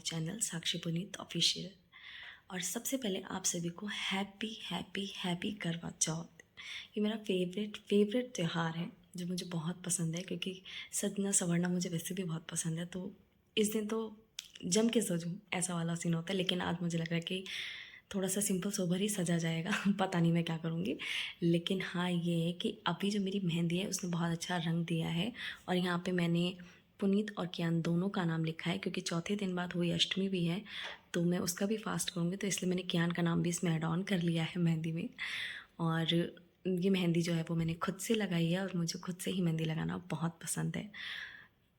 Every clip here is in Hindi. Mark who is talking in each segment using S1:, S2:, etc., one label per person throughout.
S1: चैनल साक्षी पुनीत ऑफिशियल। और सबसे पहले आप सभी को हैप्पी हैप्पी हैप्पी करवा चौथ। ये मेरा फेवरेट त्यौहार है जो मुझे बहुत पसंद है, क्योंकि सजना संवरना मुझे वैसे भी बहुत पसंद है। तो इस दिन तो जम के सजूँ ऐसा वाला सीन होता है, लेकिन आज मुझे लग रहा है कि थोड़ा सा सिंपल सोबर ही सजा जाएगा। पता नहीं मैं क्या करूँगी, लेकिन हाँ ये है कि अभी जो मेरी मेहंदी है उसने बहुत अच्छा रंग दिया है। और यहाँ पे मैंने पुनीत और कियान दोनों का नाम लिखा है, क्योंकि चौथे दिन बाद हुई अष्टमी भी है तो मैं उसका भी फास्ट करूँगी, तो इसलिए मैंने कियान का नाम भी इसमें ऐड ऑन कर लिया है मेहंदी में। और ये मेहंदी जो है वो मैंने खुद से लगाई है और मुझे खुद से ही मेहंदी लगाना बहुत पसंद है।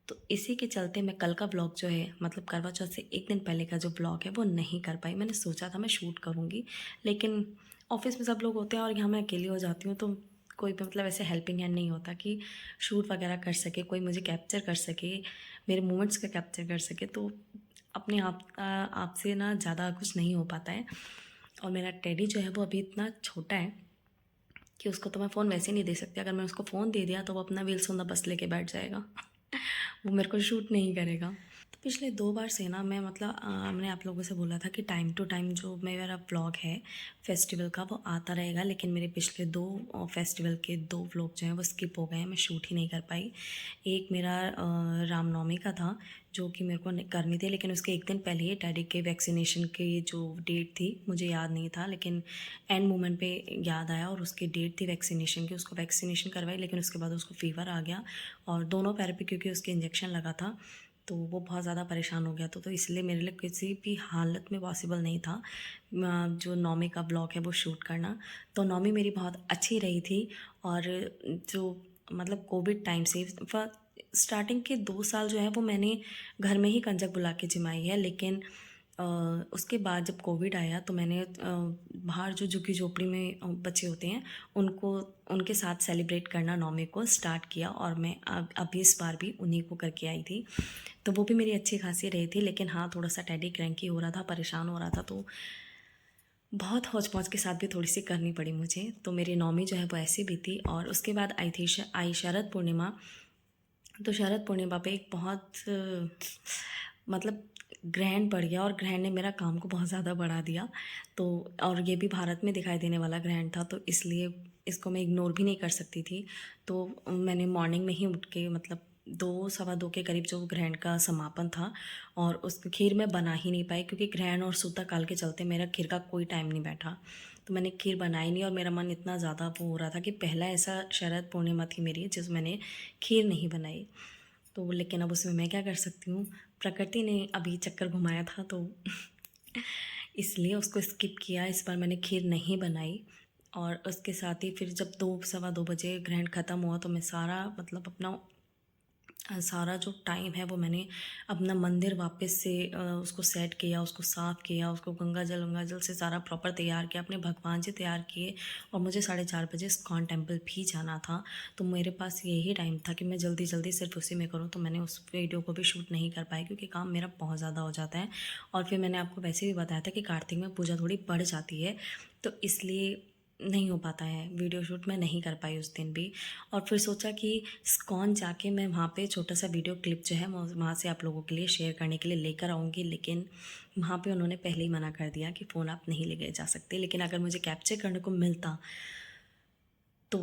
S1: तो इसी के चलते मैं कल का ब्लॉग जो है, मतलब करवा चौथ से एक दिन पहले का जो ब्लॉग है वो नहीं कर पाई। मैंने सोचा था मैं शूट करूँगी, लेकिन ऑफिस में सब लोग होते हैं और यहाँ मैं अकेली हो जाती हूँ, तो कोई भी मतलब ऐसे हेल्पिंग हैंड नहीं होता कि शूट वगैरह कर सके, कोई मुझे कैप्चर कर सके, मेरे मोमेंट्स का कैप्चर कर सके। तो अपने आप से ना ज़्यादा कुछ नहीं हो पाता है। और मेरा टेडी जो है वो अभी इतना छोटा है कि उसको तो मैं फ़ोन वैसे ही नहीं दे सकती। अगर मैं उसको फ़ोन दे दिया तो वो अपना व्हील्स ऑन द बस लेके बैठ जाएगा। वो मेरे को शूट नहीं करेगा। तो पिछले 2 बार से ना मैं मतलब मैंने आप लोगों से बोला था कि टाइम टू टाइम जो मेरा व्लॉग है फेस्टिवल का वो आता रहेगा, लेकिन मेरे पिछले 2 फेस्टिवल के 2 व्लॉग जो हैं वो स्किप हो गए हैं, मैं शूट ही नहीं कर पाई। एक मेरा रामनवमी का था जो कि मेरे को करनी थी, लेकिन उसके एक दिन पहले ही डैडी के वैक्सीनेशन की जो डेट थी मुझे याद नहीं था, लेकिन एंड मोमेंट पे याद आया और उसकी डेट थी वैक्सीनेशन की। उसको वैक्सीनेशन करवाई, लेकिन उसके बाद उसको फ़ीवर आ गया और दोनों पैर पे क्योंकि उसके इंजेक्शन लगा था तो वो बहुत ज़्यादा परेशान हो गया। तो इसलिए मेरे लिए किसी भी हालत में पॉसिबल नहीं था जो नौमी का ब्लॉग है वो शूट करना। तो नौमी मेरी बहुत अच्छी रही थी। और जो मतलब कोविड टाइम से स्टार्टिंग के 2 साल जो है वो मैंने घर में ही कंजक बुला के जिमाई है, लेकिन उसके बाद जब कोविड आया तो मैंने बाहर जो झुग्गी झोपड़ी में बच्चे होते हैं उनको उनके साथ सेलिब्रेट करना नौमी को स्टार्ट किया, और मैं अभी इस बार भी उन्हीं को करके आई थी। तो वो भी मेरी अच्छी खासी रही थी, लेकिन हाँ थोड़ा सा टैडी क्रैंकी हो रहा था, परेशान हो रहा था, तो बहुत हौच-पौच के साथ भी थोड़ी-सी करनी पड़ी मुझे। तो मेरी नौमी जो है वो ऐसी भी थी। और उसके बाद आई शरद पूर्णिमा। तो शरद पूर्णिमा पे एक बहुत मतलब ग्रहण पड़ गया और ग्रहण ने मेरा काम को बहुत ज़्यादा बढ़ा दिया। तो और ये भी भारत में दिखाई देने वाला ग्रहण था, तो इसलिए इसको मैं इग्नोर भी नहीं कर सकती थी। तो मैंने मॉर्निंग में ही उठ के मतलब 2 सवा 2 के करीब जो ग्रहण का समापन था, और उस खीर मैं बना ही नहीं पाई, क्योंकि ग्रहण और सूतक काल के चलते मेरा खीर का कोई टाइम नहीं बैठा। तो मैंने खीर बनाई नहीं और मेरा मन इतना ज़्यादा वो हो रहा था कि पहला ऐसा शरद पूर्णिमा थी मेरी जिसमें मैंने खीर नहीं बनाई। तो लेकिन अब उसमें मैं क्या कर सकती हूँ, प्रकृति ने अभी चक्कर घुमाया था तो इसलिए उसको स्किप किया। इस बार मैंने खीर नहीं बनाई। और उसके साथ ही फिर जब 2 सवा 2 बजे ग्रहण ख़त्म हुआ तो मैं सारा मतलब अपना सारा जो टाइम है वो मैंने अपना मंदिर वापस से उसको सेट किया, उसको साफ़ किया, उसको गंगा जल से सारा प्रॉपर तैयार किया, अपने भगवान जी तैयार किए। और मुझे 4:30 बजे इस्कॉन टेम्पल भी जाना था, तो मेरे पास यही टाइम था कि मैं जल्दी सिर्फ उसी में करूँ। तो मैंने उस वीडियो को भी शूट नहीं कर पाई, क्योंकि काम मेरा बहुत ज़्यादा हो जाता है। और फिर मैंने आपको वैसे भी बताया था कि कार्तिक में पूजा थोड़ी बढ़ जाती है, तो इसलिए नहीं हो पाता है वीडियो शूट, मैं नहीं कर पाई उस दिन भी। और फिर सोचा कि इस्कॉन जाके मैं वहाँ पे छोटा सा वीडियो क्लिप जो है मैं वहाँ से आप लोगों के लिए शेयर करने के लिए लेकर आऊँगी, लेकिन वहाँ पे उन्होंने पहले ही मना कर दिया कि फ़ोन आप नहीं ले जा सकते। लेकिन अगर मुझे कैप्चर करने को मिलता तो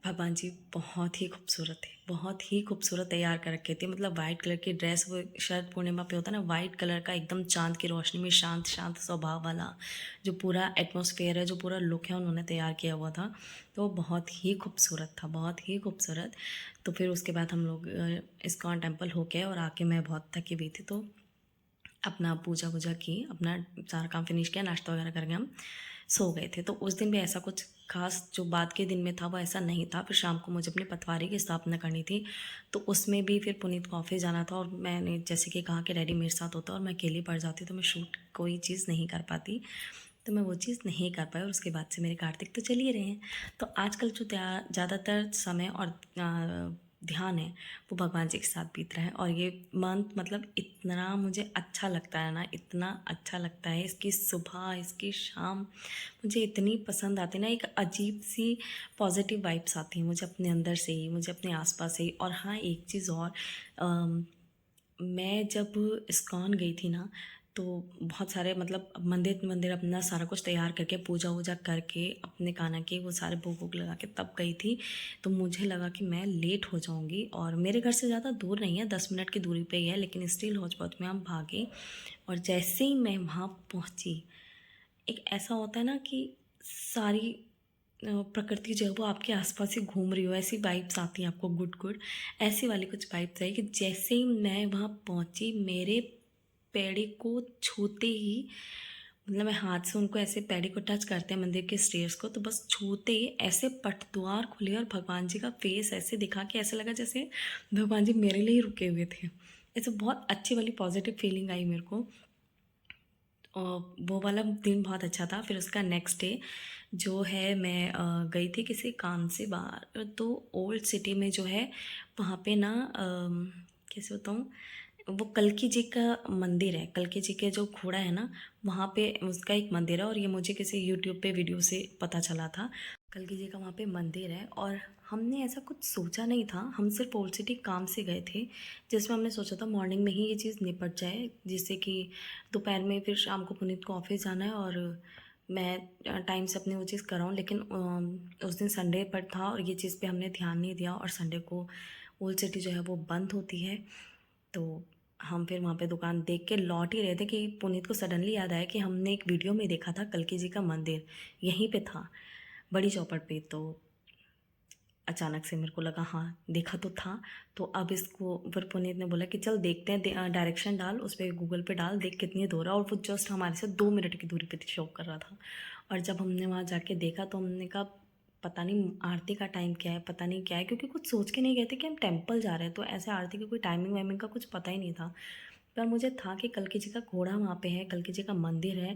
S1: भगवान जी बहुत ही खूबसूरत थे, बहुत ही खूबसूरत तैयार कर रखे थे। मतलब वाइट कलर की ड्रेस, वो शरद पूर्णिमा पे होता है ना, वाइट कलर का एकदम चाँद की रोशनी में शांत शांत स्वभाव वाला जो पूरा एटमॉस्फेयर है, जो पूरा लुक है उन्होंने तैयार किया हुआ था। तो वो बहुत ही खूबसूरत था, बहुत ही खूबसूरत। तो फिर उसके बाद हम लोग इस्कॉन टेम्पल होके और आके मैं बहुत थकी हुई थी, तो अपना पूजा वूजा की, अपना सारा काम फिनिश किया, नाश्ता वगैरह करके हम सो गए थे। तो उस दिन भी ऐसा कुछ खास जो बाद के दिन में था वो ऐसा नहीं था। फिर शाम को मुझे अपनी पटवारी की स्थापना करनी थी, तो उसमें भी फिर पुनीत को ऑफिस जाना था, और मैंने जैसे कि कहा कि डैडी मेरे साथ होता और मैं अकेली पड़ जाती तो मैं शूट कोई चीज़ नहीं कर पाती। तो मैं वो चीज़ नहीं कर पाई, और उसके बाद से मेरे कार्तिक तो चल ही रहे हैं। तो आजकल जो ज़्यादातर समय और ध्यान है वो भगवान जी के साथ बीत रहा है। और ये मंथ मतलब इतना मुझे अच्छा लगता है ना, इतना अच्छा लगता है। इसकी सुबह, इसकी शाम मुझे इतनी पसंद आती है ना, एक अजीब सी पॉजिटिव वाइब्स आती हैं मुझे अपने अंदर से ही, मुझे अपने आसपास से ही। और हाँ एक चीज़ और, मैं जब इस्कॉन गई थी ना, तो बहुत सारे मतलब मंदिर मंदिर अपना सारा कुछ तैयार करके पूजा वूजा करके अपने कान्हा के वो सारे भोग वोग लगा के तब गई थी। तो मुझे लगा कि मैं लेट हो जाऊंगी, और मेरे घर से ज़्यादा दूर नहीं है, 10 मिनट की दूरी पे ही है, लेकिन स्टिल हौच पौच में हम भागे। और जैसे ही मैं वहाँ पहुँची, एक ऐसा होता है ना कि सारी प्रकृति जो है वो आपके आसपास ही घूम रही हो, ऐसी वाइब्स आती हैं आपको गुड गुड। ऐसी वाली कुछ वाइब्स आई कि जैसे ही मैं वहाँ पहुँची, मेरे पैड़ी को छूते ही, मतलब मैं हाथ से उनको ऐसे पैड़ी को टच करते हैं मंदिर के स्टेयर्स को, तो बस छूते ही ऐसे पटद्वार खुले और भगवान जी का फेस ऐसे दिखा कि ऐसे लगा जैसे भगवान जी मेरे लिए ही रुके हुए थे। ऐसे बहुत अच्छी वाली पॉजिटिव फीलिंग आई मेरे को। और वो वाला दिन बहुत अच्छा था। फिर उसका नेक्स्ट डे जो है, मैं गई थी किसी काम से बाहर, तो ओल्ड सिटी में जो है वहाँ पे ना कैसे बताऊँ, वो कल्कि जी का मंदिर है। कल्कि जी के जो घोड़ा है ना, वहाँ पे उसका एक मंदिर है, और ये मुझे किसी यूट्यूब पे वीडियो से पता चला था। कल्कि जी का वहाँ पे मंदिर है, और हमने ऐसा कुछ सोचा नहीं था, हम सिर्फ ओल्ड सिटी काम से गए थे, जिसमें हमने सोचा था मॉर्निंग में ही ये चीज़ निपट जाए, जिससे कि दोपहर में फिर शाम को पुनीत को ऑफिस जाना है, और मैं टाइम से अपनी वो चीज़ कराऊँ। लेकिन उस दिन संडे पर था, और ये चीज़ पे हमने ध्यान नहीं दिया, और संडे को ओल्ड सिटी जो है वो बंद होती है। तो हम फिर वहाँ पे दुकान देख के लौट ही रहे थे कि पुनीत को सडनली याद आया कि हमने एक वीडियो में देखा था कल्कि जी का मंदिर यहीं पे था, बड़ी चौपड़ पे। तो अचानक से मेरे को लगा हाँ देखा तो था। तो अब इसको फिर पुनीत ने बोला कि चल देखते हैं, डायरेक्शन डाल उस पर, गूगल पे डाल, देख कितनी दूर है। और वो जस्ट हमारे से 2 मिनट की दूरी पे शो कर रहा था। और जब हमने वहाँ जाके देखा तो हमने कहा पता नहीं आरती का टाइम क्या है, पता नहीं क्या है, क्योंकि कुछ सोच के नहीं गए थे कि हम टेम्पल जा रहे हैं, तो ऐसे आरती की कोई टाइमिंग वाइमिंग का कुछ पता ही नहीं था। पर मुझे था कि कल्कि जी का घोड़ा वहाँ पे है, कल्कि जी का मंदिर है।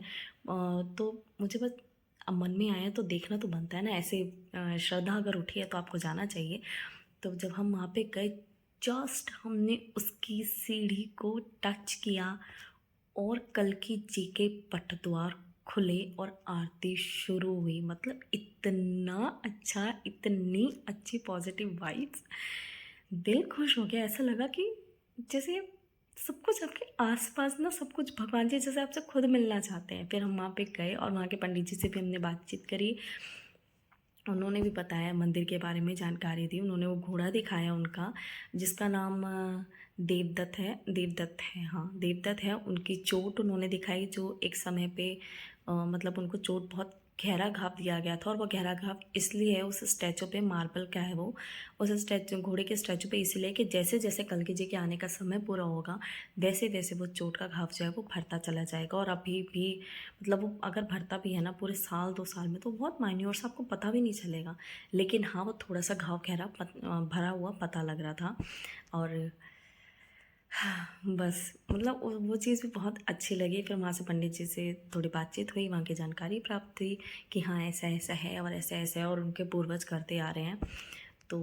S1: तो मुझे बस अब मन में आया तो देखना तो बनता है ना, ऐसे श्रद्धा अगर उठी है तो आपको जाना चाहिए। तो जब हम वहाँ पे गए, जस्ट हमने उसकी सीढ़ी को टच किया, और कल्कि जी के पटद्वार खुले और आरती शुरू हुई। मतलब इतना अच्छा, इतनी अच्छी पॉजिटिव वाइब्स, दिल खुश हो गया। ऐसा लगा कि जैसे सब कुछ आपके आसपास ना, सब कुछ भगवान जी जैसे आपसे खुद मिलना चाहते हैं। फिर हम वहाँ पे गए, और वहाँ के पंडित जी से भी हमने बातचीत करी। उन्होंने भी बताया मंदिर के बारे में, जानकारी दी। उन्होंने वो घोड़ा दिखाया उनका, जिसका नाम देवदत्त है, देवदत्त है, हाँ देवदत्त है। उनकी चोट उन्होंने दिखाई, जो एक समय पे मतलब उनको चोट बहुत गहरा घाव दिया गया था, और वो गहरा घाव इसलिए है उस स्टैचू पे, मार्बल का है वो, उस स्टैचू, घोड़े के स्टैचू पे, इसलिए कि जैसे जैसे कल्कि जी के आने का समय पूरा होगा, वैसे वैसे वो चोट का घाव जो है वो भरता चला जाएगा। और अभी भी मतलब वो अगर भरता भी है ना पूरे साल 2 साल में, तो बहुत माइन्योर सा, आपको पता भी नहीं चलेगा। लेकिन हाँ, वो थोड़ा सा घाव गहरा भरा हुआ पता लग रहा था। और बस मतलब वो चीज़ भी बहुत अच्छी लगी। फिर वहाँ से पंडित जी से थोड़ी बातचीत हुई, वहाँ की जानकारी प्राप्त हुई कि हाँ ऐसा ऐसा है, और ऐसा ऐसा है, और उनके पूर्वज करते आ रहे हैं। तो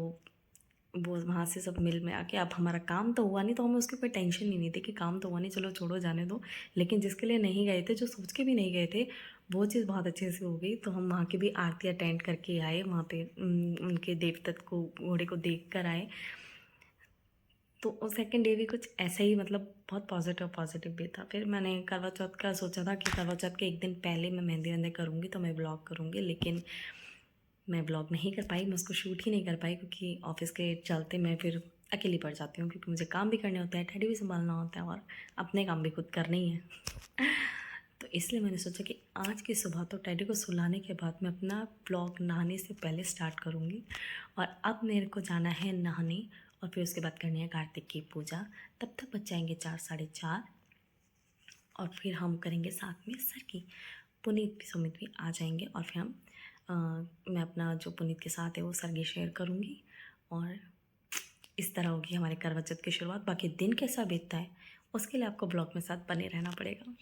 S1: वो वहाँ से सब मिल में आके, अब हमारा काम तो हुआ नहीं, तो हमें उसकी कोई टेंशन ही नहीं थी कि काम तो हुआ नहीं, चलो छोड़ो जाने दो। लेकिन जिसके लिए नहीं गए थे, जो सोच के भी नहीं गए थे, वो चीज़ बहुत अच्छे से हो गई। तो हम वहाँ की भी आरती अटेंड करके आए, वहाँ पे उनके देवदत्त को, घोड़े को देख कर आए। तो सेकंड डे भी कुछ ऐसा ही, मतलब बहुत पॉजिटिव पॉजिटिव भी था। फिर मैंने करवा चौथ का सोचा था कि करवा चौथ के एक दिन पहले मैं मेहंदी वेंदी करूँगी, तो मैं ब्लॉग करूँगी, लेकिन मैं ब्लॉग नहीं कर पाई, मैं उसको शूट ही नहीं कर पाई, क्योंकि ऑफिस के चलते मैं फिर अकेली पड़ जाती हूँ, क्योंकि मुझे काम भी करने होते हैं, टैडी भी संभालना होता है, और अपने काम भी खुद करने ही है। तो इसलिए मैंने सोचा कि आज की सुबह तो टैडी को सुलाने के बाद मैं अपना ब्लॉग नहाने से पहले स्टार्ट करूँगी। और अब मेरे को जाना है नहाने, और फिर उसके बाद करनी है कार्तिक की पूजा। तब तक बच जाएंगे 4 साढ़े 4, और फिर हम करेंगे साथ में सर की। पुनीत भी, सुमित भी आ जाएंगे, और फिर हम मैं अपना जो पुनीत के साथ है वो सरगी शेयर करूँगी। और इस तरह होगी हमारे करवा चौथ की शुरुआत। बाकी दिन कैसा बीतता है उसके लिए आपको ब्लॉग में साथ बने रहना पड़ेगा।